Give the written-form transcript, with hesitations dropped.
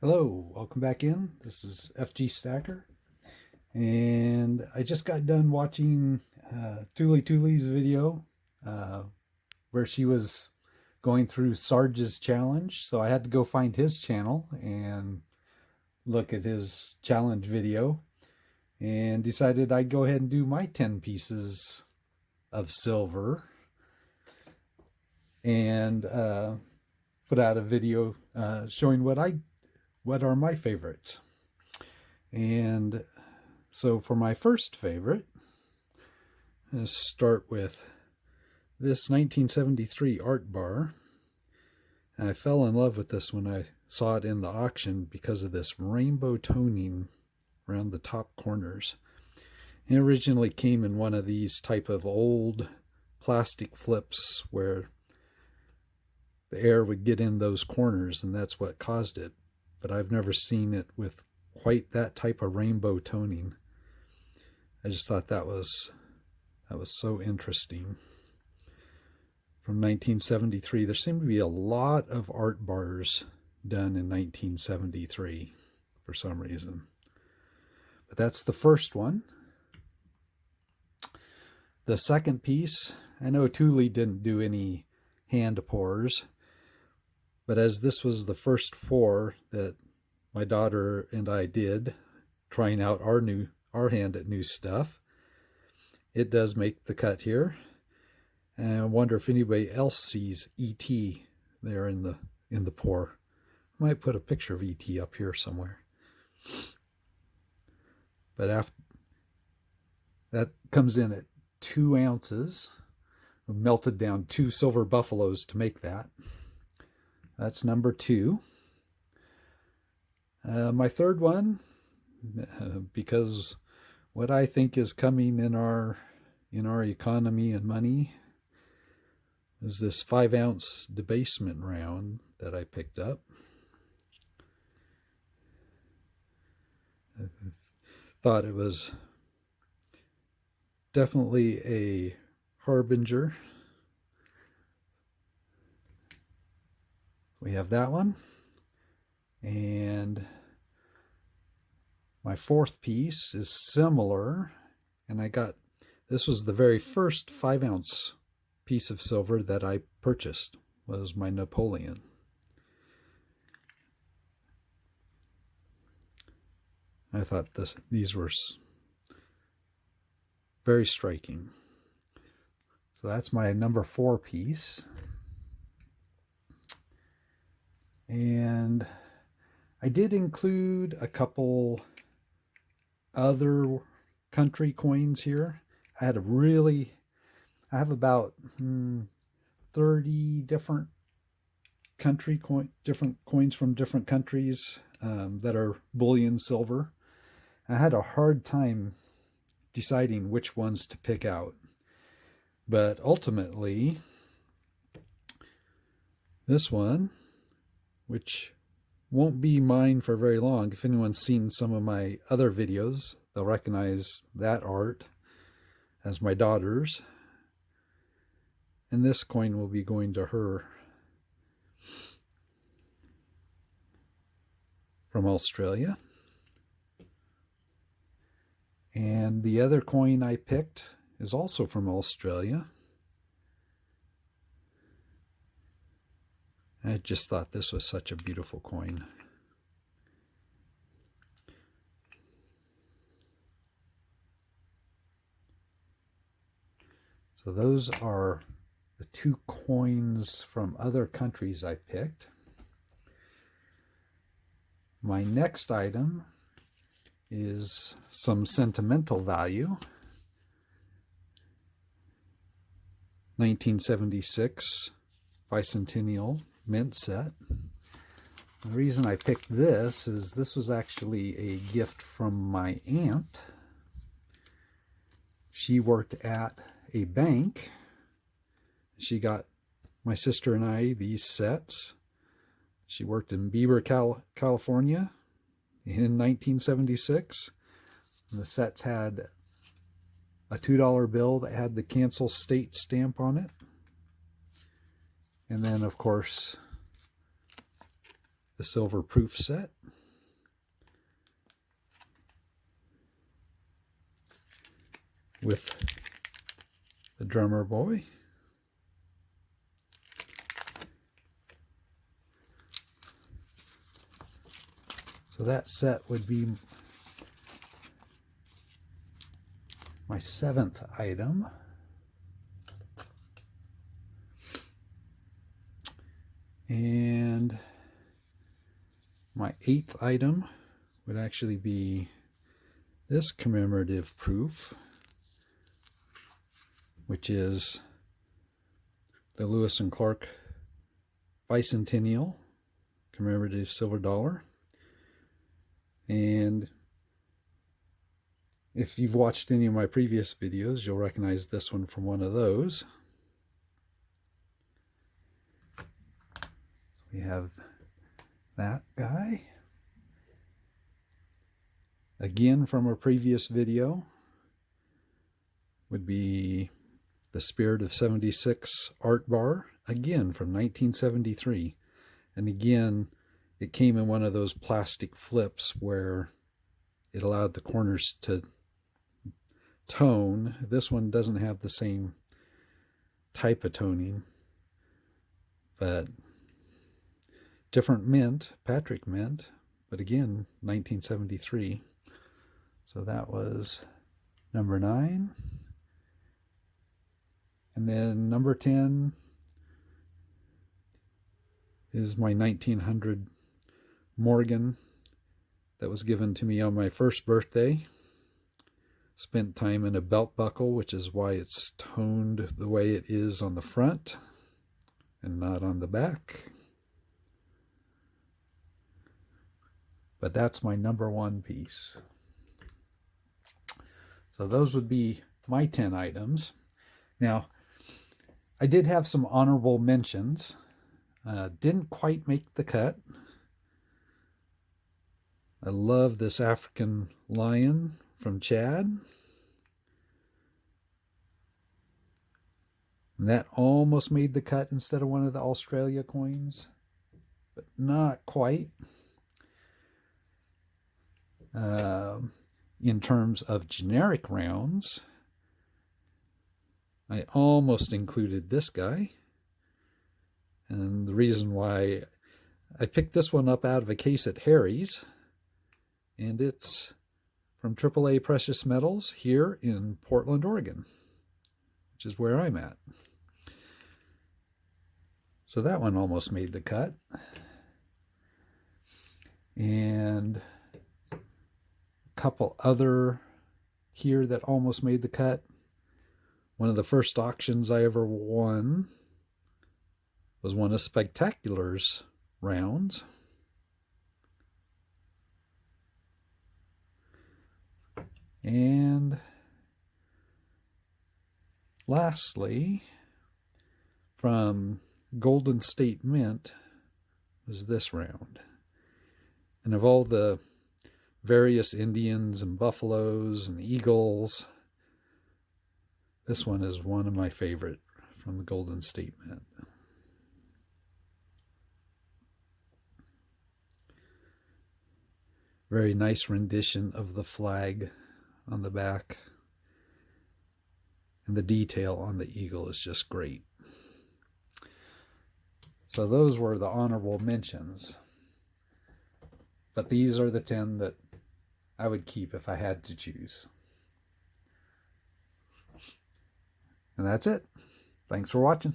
Hello, welcome back in. This is FG Stacker, and I just got done watching Tuli Tuli's video uh, where she was going through Sarge's challenge. So I had to go find his channel and look at his challenge video, and decided I'd go ahead and do my 10 pieces of silver and put out a video showing what are my favorites. And so for my first favorite, let's start with this 1973 art bar. And I fell in love with this when I saw it in the auction because of this rainbow toning around the top corners. It originally came in one of these type of old plastic flips where the air would get in those corners, and that's what caused it. But I've never seen it with quite that type of rainbow toning. I just thought that was so interesting. From 1973, there seemed to be a lot of art bars done in 1973 for some reason. But that's the first one. The second piece, I know Tuli didn't do any hand pours, but as this was the first pour that my daughter and I did, trying out our hand at new stuff, it does make the cut here. And I wonder if anybody else sees E.T. there in the pour. I might put a picture of E.T. up here somewhere. But after that comes in at 2 ounces. We melted down 2 silver buffaloes to make that. That's number 2. My third one, because what I think is coming in our economy and money, is this 5-ounce debasement round that I picked up. I thought it was definitely a harbinger. We have that one. And my fourth piece is similar, and this was the very first 5-ounce piece of silver that I purchased, was my Napoleon. I thought these were very striking. So that's my number 4 piece. And I did include a couple other country coins here. I have about 30 different different coins from different countries that are bullion silver. I had a hard time deciding which ones to pick out. But ultimately, this one, which won't be mine for very long. If anyone's seen some of my other videos, they'll recognize that art as my daughter's. And this coin will be going to her from Australia. And the other coin I picked is also from Australia. I just thought this was such a beautiful coin. So those are the 2 coins from other countries I picked. My next item is some sentimental value. 1976 bicentennial mint set. The reason I picked this is this was actually a gift from my aunt. She worked at a bank. She got my sister and I these sets. She worked in Beaver, California in 1976. And the sets had a $2 bill that had the Kansas State stamp on it. And then, of course, the silver proof set. with the drummer boy. So that set would be my 7th item. And my 8th item would actually be this commemorative proof, which is the Lewis and Clark Bicentennial commemorative silver dollar. And if you've watched any of my previous videos, you'll recognize this one from one of those. So we have that guy. Again, from a previous video would be the Spirit of 76 art bar, again from 1973. And again, it came in one of those plastic flips where it allowed the corners to tone. This one doesn't have the same type of toning, but different mint, Patrick mint, but again, 1973. So that was number 9. And then number 10 is my 1900 Morgan that was given to me on my first birthday. Spent time in a belt buckle, which is why it's toned the way it is on the front and not on the back. But that's my number 1 piece. So those would be my 10 items. Now, I did have some honorable mentions. Didn't quite make the cut. I love this African lion from Chad. And that almost made the cut instead of one of the Australia coins, but not quite. In terms of generic rounds, I almost included this guy. And the reason why I picked this one up out of a case at Harry's, and it's from AAA Precious Metals here in Portland, Oregon, which is where I'm at. So that one almost made the cut. And a couple other here that almost made the cut. One of the first auctions I ever won was one of Spectacular's rounds. And lastly, from Golden State Mint was this round. And of all the various Indians and buffaloes and eagles, this one is one of my favorite from the Golden State Mint. Very nice rendition of the flag on the back. And the detail on the eagle is just great. So those were the honorable mentions. But these are the 10 that I would keep if I had to choose. And that's it. Thanks for watching.